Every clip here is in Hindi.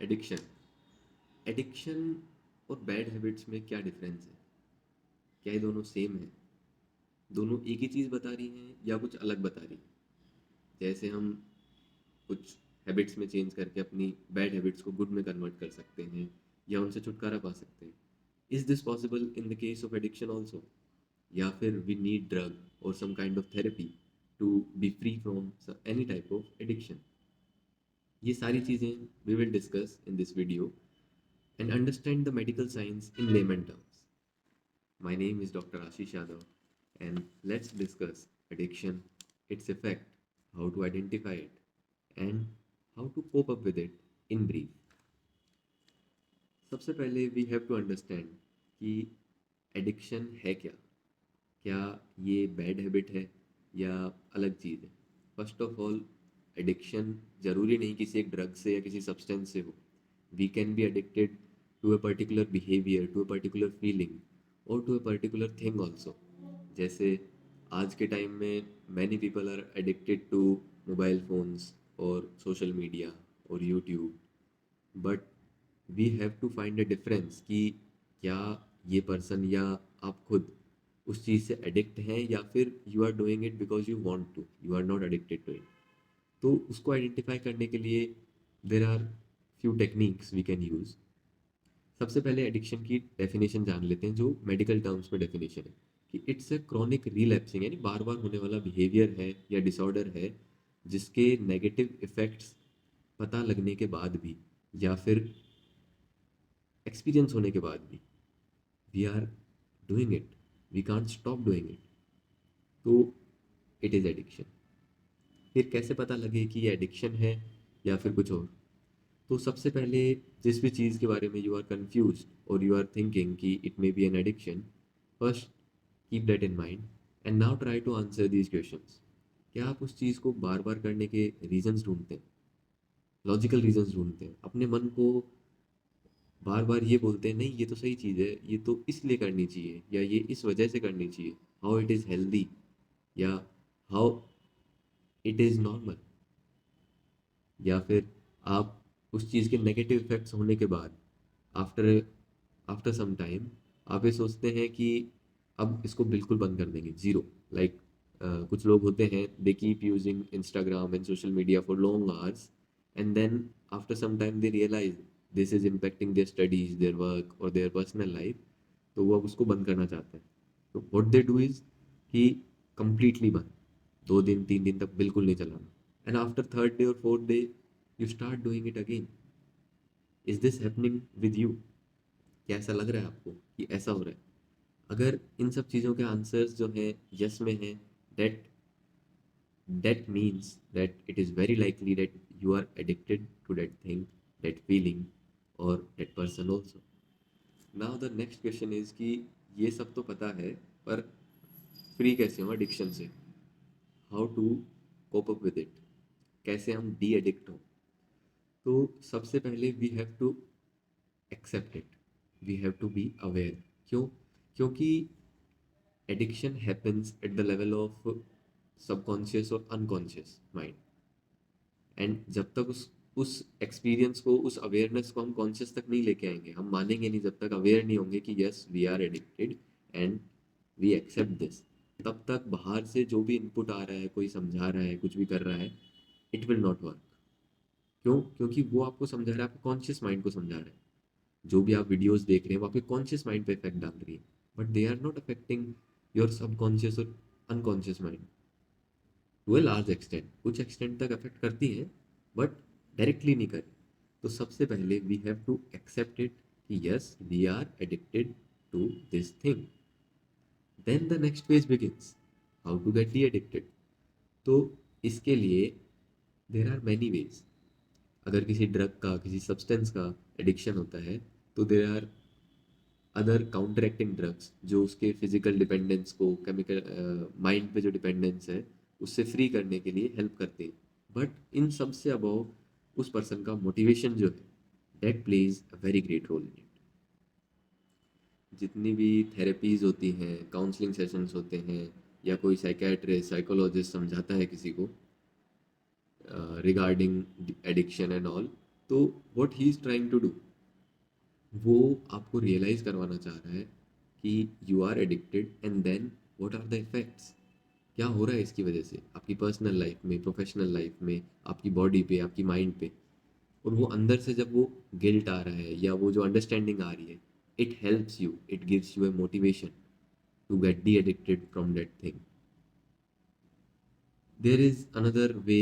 एडिक्शन एडिक्शन और बैड हैबिट्स में क्या डिफरेंस है? क्या ये दोनों सेम है? दोनों एक ही चीज़ बता रही हैं या कुछ अलग बता रही हैं? जैसे हम कुछ हैबिट्स में चेंज करके अपनी बैड हैबिट्स को गुड में कन्वर्ट कर सकते हैं या उनसे छुटकारा पा सकते हैं। Is this possible in the case of addiction also? या फिर वी नीड ड्रग और some kind of therapy to be free from any type of addiction? ये सारी चीज़ें we will discuss in this video and understand the medical science in layman terms. My name is Dr. Ashish Yadav, and let's discuss addiction, its effect, how to identify it, and how to cope up with it in brief. सबसे पहले वी हैव टू अंडरस्टैंड कि एडिक्शन है क्या? क्या ये बैड हैबिट है या अलग चीज़ है? फर्स्ट ऑफ ऑल, एडिक्शन ज़रूरी नहीं किसी एक ड्रग से या किसी सब्सटेंस से हो. We can be addicted to a particular behavior, to a particular feeling, or to a particular thing also. जैसे आज के टाइम में many people are addicted to mobile phones और social media और YouTube, but we have to find a difference कि क्या ये पर्सन या आप खुद उस चीज़ से एडिक्ट हैं या फिर you are doing it because you want to, you are not addicted to it. तो उसको आइडेंटिफाई करने के लिए there are few techniques we can use. सबसे पहले एडिक्शन की डेफिनेशन जान लेते हैं, जो मेडिकल टर्म्स में डेफिनेशन है कि इट्स अ क्रॉनिक रिलैप्सिंग, यानी बार बार होने वाला बिहेवियर है या डिसऑर्डर है जिसके नेगेटिव इफ़ेक्ट्स पता लगने के बाद भी या फिर एक्सपीरियंस होने के बाद भी we are doing it, we can't stop doing it. तो इट इज़ एडिक्शन. फिर कैसे पता लगे कि ये एडिक्शन है या फिर कुछ और? तो सबसे पहले, जिस भी चीज़ के बारे में यू आर कंफ्यूज और यू आर थिंकिंग कि it may be an addiction, first keep that in mind and now try to answer these questions. क्या आप उस चीज़ को बार बार करने के रीजंस ढूंढते हैं? लॉजिकल रीजंस ढूंढते हैं? अपने मन को बार बार ये बोलते हैं नहीं ये तो सही चीज़ है, ये तो इसलिए करनी चाहिए या ये इस वजह से करनी चाहिए, हाउ इट इज़ हेल्दी या हाउ इट इज़ नॉर्मल. या फिर आप उस चीज़ के नेगेटिव इफेक्ट्स होने के बाद आफ्टर आफ्टर सम टाइम आप ये सोचते हैं कि अब इसको बिल्कुल बंद कर देंगे, ज़ीरो. लाइक कुछ लोग होते हैं, they keep using Instagram and social media for long hours and then after some time they realize this is impacting their studies, their work और देयर पर्सनल लाइफ. तो वो अब उसको बंद करना चाहते हैं. तो व्हाट दे डू इज कि कंप्लीटली बंद, 2 दिन 3 दिन तक बिल्कुल नहीं चलाना. एंड आफ्टर थर्ड डे और fourth day you start doing it again. Is this happening with you? क्या ऐसा लग रहा है आपको कि ऐसा हो रहा है? अगर इन सब चीज़ों के आंसर्स जो हैं यस में हैं, that that means that it is very likely that you are addicted to that thing, that feeling और that person also. Now the next question is कि ये सब तो पता है, पर फ्री कैसे हो एडिक्शन से? How to cope up with it? कैसे हम डी एडिक्ट हो? तो सबसे पहले we have to accept it, we have to be aware. क्यों? क्योंकि addiction happens at the level of subconscious और अनकॉन्शियस माइंड. एंड जब तक उस एक्सपीरियंस को, उस अवेयरनेस को हम कॉन्शियस तक नहीं लेके आएंगे, हम मानेंगे नहीं जब तक अवेयर नहीं होंगे कि yes we are addicted and we accept this, तब तक बाहर से जो भी इनपुट आ रहा है, कोई समझा रहा है, कुछ भी कर रहा है, इट विल नॉट वर्क. क्यों? क्योंकि वो आपको समझा रहा है, आपके कॉन्शियस माइंड को समझा रहा है. जो भी आप वीडियोस देख रहे हैं वो आपके कॉन्शियस माइंड पे इफेक्ट डाल रही है, but they are not affecting your subconscious और unconscious mind. To a large extent, कुछ एक्सटेंट तक अफेक्ट करती हैं बट डायरेक्टली नहीं करें. तो सबसे पहले we have to accept it कि yes we are addicted to this thing. Then the next phase begins, how to get de addicted. तो इसके लिए देर आर मैनी वेज. अगर किसी ड्रग का, किसी सब्सटेंस का एडिक्शन होता है तो there are other counter acting drugs जो उसके फिजिकल डिपेंडेंस को, केमिकल माइंड पे जो डिपेंडेंस है उससे फ्री करने के लिए हेल्प करते हैं. बट इन सब से अबव उस पर्सन का मोटिवेशन जो है, that plays a very great role in it. जितनी भी थेरेपीज होती हैं, काउंसलिंग सेशंस होते हैं, या कोई साइकेट्रिस्ट, साइकोलॉजिस्ट समझाता है किसी को रिगार्डिंग एडिक्शन एंड ऑल, तो what he is trying to do, वो आपको रियलाइज करवाना चाह रहा है कि you are addicted and then what are the effects, क्या हो रहा है इसकी वजह से आपकी पर्सनल लाइफ में, प्रोफेशनल लाइफ में, आपकी बॉडी पे, आपकी माइंड पे। और वो अंदर से जब वो गिल्ट आ रहा है या वो जो अंडरस्टैंडिंग आ रही है, it helps you, it gives you a motivation to get de addicted from that thing. There is another way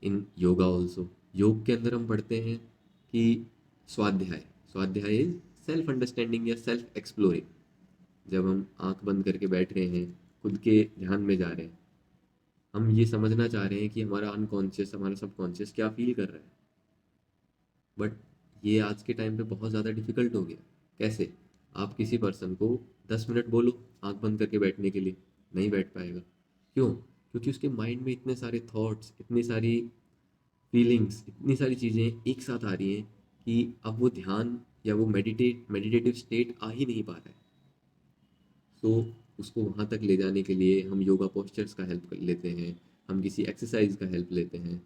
in yoga also. योग के अंदर हम पढ़ते हैं कि स्वाध्याय, स्वाध्याय इज सेल्फ अंडरस्टैंडिंग या सेल्फ एक्सप्लोरिंग। जब हम आंख बंद करके बैठ रहे हैं, खुद के ध्यान में जा रहे हैं, हम ये समझना चाह रहे हैं कि हमारा अनकॉन्शियस, हमारा सबकॉन्शियस क्या फील कर रहा है। बट ये आज के टाइम पे बहुत ज़्यादा डिफिकल्ट हो गया। कैसे? आप किसी पर्सन को 10 मिनट बोलो आंख बंद करके बैठने के लिए, नहीं बैठ पाएगा। क्यों? क्योंकि उसके माइंड में इतने सारे थॉट्स, इतनी सारी फीलिंग्स, इतनी सारी चीज़ें एक साथ आ रही हैं कि अब वो ध्यान या वो मेडिटेटिव स्टेट आ ही नहीं पा रहा है। सो उसको वहाँ तक ले जाने के लिए हम योगा पोस्चर्स का हेल्प लेते हैं, हम किसी एक्सरसाइज का हेल्प लेते हैं,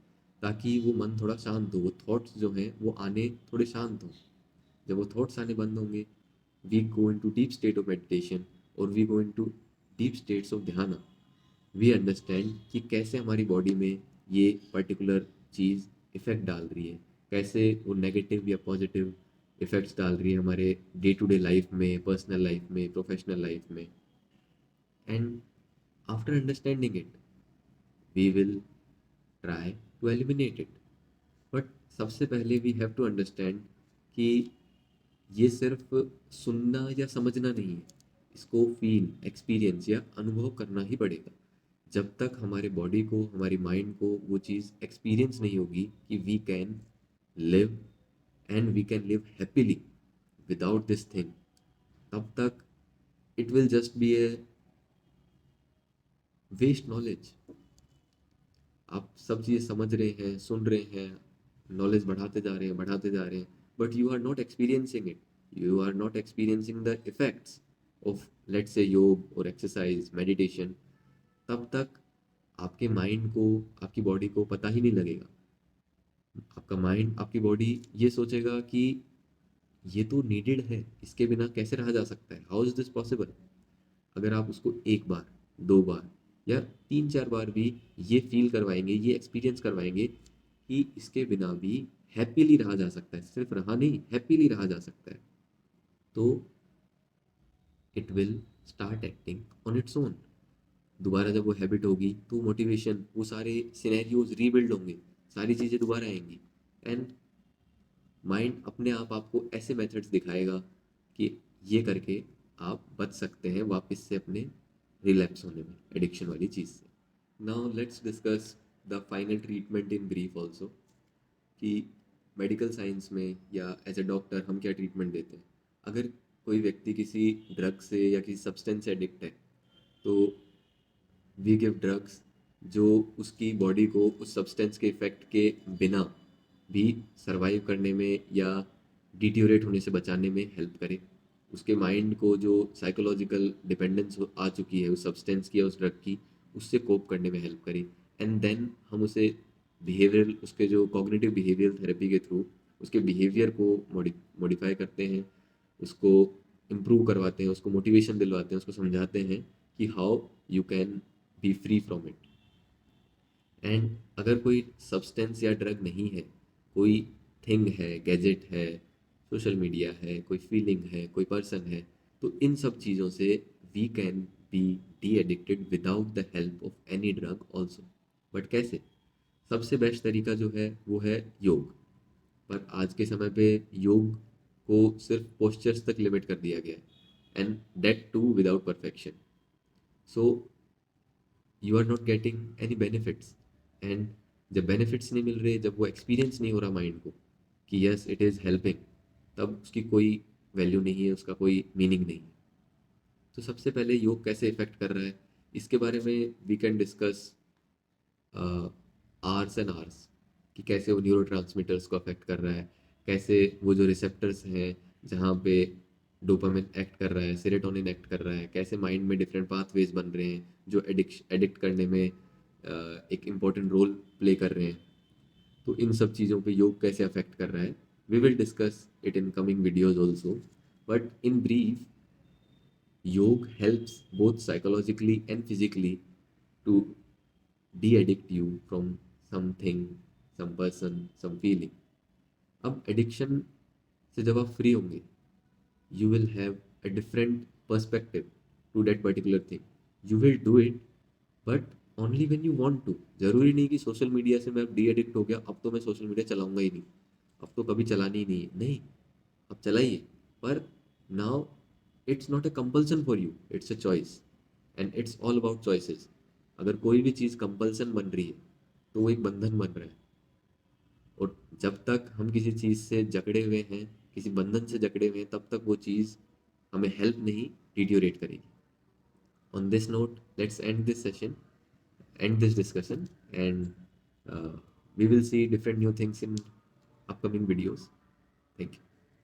ताकि वो मन थोड़ा शांत हो, वो थॉट्स जो हैं वो आने थोड़े शांत हों। जब वो थॉट्स आने बंद होंगे, we go into deep state of meditation, और we go into deep states of ध्यान। वी अंडरस्टैंड कि कैसे हमारी बॉडी में ये पर्टिकुलर चीज़ इफ़ेक्ट डाल रही है, कैसे वो नेगेटिव या पॉजिटिव इफ़ेक्ट्स डाल रही है हमारे डे टू डे लाइफ में, पर्सनल लाइफ में, प्रोफेशनल लाइफ में। And after understanding it, we will try to eliminate it. But सबसे पहले we have to understand कि ये सिर्फ सुनना या समझना नहीं है, इसको फील, एक्सपीरियंस या अनुभव करना ही पड़ेगा। जब तक हमारे बॉडी को, हमारी माइंड को वो चीज़ एक्सपीरियंस नहीं होगी कि we can live and we can live happily without this thing, तब तक it will just be a waste knowledge. आप सब चीज़ समझ रहे हैं, सुन रहे हैं, नॉलेज बढ़ाते जा रहे हैं, बढ़ाते जा रहे हैं, but you are not experiencing it, you are not experiencing the effects of let's say योग और एक्सरसाइज, मेडिटेशन। तब तक आपके माइंड को, आपकी बॉडी को पता ही नहीं लगेगा। आपका माइंड, आपकी बॉडी ये सोचेगा कि ये तो नीडेड है, इसके बिना कैसे रहा जा सकता है, हाउ इज़ दिस पॉसिबल। अगर आप उसको एक बार, दो बार या तीन चार बार भी ये फील करवाएंगे, ये एक्सपीरियंस करवाएंगे कि इसके बिना भी हैप्पीली रहा जा सकता है, सिर्फ रहा नहीं, हैप्पीली रहा जा सकता है, तो it will start acting on its own. दोबारा जब वो हैबिट होगी तो मोटिवेशन, वो सारे सिनेरियोज रीबिल्ड होंगे, सारी चीज़ें दोबारा आएंगी, एंड माइंड अपने आप आपको ऐसे मेथड्स दिखाएगा कि ये करके आप बच सकते हैं वापस से अपने रिलैप्स होने में, एडिक्शन वाली चीज़ से। Now let's discuss the final treatment in brief also, कि मेडिकल साइंस में या एज ए डॉक्टर हम क्या ट्रीटमेंट देते हैं। अगर कोई व्यक्ति किसी ड्रग से या किसी सब्सटेंस से एडिक्ट है, तो वी गिव ड्रग्स जो उसकी बॉडी को उस सब्सटेंस के इफेक्ट के बिना भी सरवाइव करने में या डिटीरियोरेट होने से बचाने में हेल्प करे, उसके माइंड को जो साइकोलॉजिकल डिपेंडेंस आ चुकी है उस सब्सटेंस की या उस ड्रग की, उससे कोप करने में हेल्प करे। एंड देन हम उसे बिहेवियरल, उसके जो कॉग्निटिव बिहेवियरल थेरेपी के थ्रू उसके बिहेवियर को मॉडिफाई करते हैं, उसको इम्प्रूव करवाते हैं, उसको मोटिवेशन दिलवाते हैं, उसको समझाते हैं कि how you can be free from it. And अगर कोई सब्सटेंस या ड्रग नहीं है, कोई थिंग है, गैजेट है, सोशल मीडिया है, कोई फीलिंग है, कोई पर्सन है, तो इन सब चीज़ों से we can be de addicted without the help of any drug also. But कैसे? सबसे बेस्ट तरीका जो है वो है योग। पर आज के समय पे योग को सिर्फ पोस्चर्स तक लिमिट कर दिया गया है, and that too without perfection. So you are not getting any benefits, and जब बेनिफिट्स नहीं मिल रहे, जब वो एक्सपीरियंस नहीं हो रहा माइंड को कि यस इट इज़ हेल्पिंग, तब उसकी कोई वैल्यू नहीं है, उसका कोई मीनिंग नहीं है। तो सबसे पहले योग कैसे इफेक्ट कर रहा है, इसके बारे में we can discuss hours and hours, कि कैसे वो न्यूरो को अफेक्ट कर रहा है, कैसे वो जो रिसेप्टर्स हैं जहाँ पे डोपामिन एक्ट कर रहा है, सेरोटोनिन एक्ट कर रहा है, कैसे माइंड में डिफरेंट पाथवेज बन रहे हैं जो एडिक्ट करने में एक इम्पोर्टेंट रोल प्ले कर रहे हैं। तो इन सब चीज़ों पे योग कैसे अफेक्ट कर रहा है, we will discuss it in coming videos also. But in brief, योग helps both psychologically and physically to de-addict you from something, some person, some feeling. अब एडिक्शन से जब आप फ्री होंगे, you will have a different perspective to that particular thing. You will do it, but only when you want to. जरूरी नहीं कि सोशल मीडिया से मैं डी एडिक्ट हो गया, अब तो मैं सोशल मीडिया चलाऊंगा ही नहीं, अब तो कभी चलानी ही नहीं है. नहीं, अब चलाइए, पर now it's not a compulsion for you, it's a choice. And it's all about choices. अगर कोई भी चीज़ कंपल्सन बन रही है तो वो एक बंधन बन रहा है. और जब तक हम किसी चीज़ से जकड़े हुए हैं, किसी बंधन से जकड़े हुए हैं, तब तक वो चीज़ हमें हेल्प नहीं, डिटियोरेट करेगी. On this note, let's end this session, end this discussion, and we will see different new things in upcoming videos. Thank you.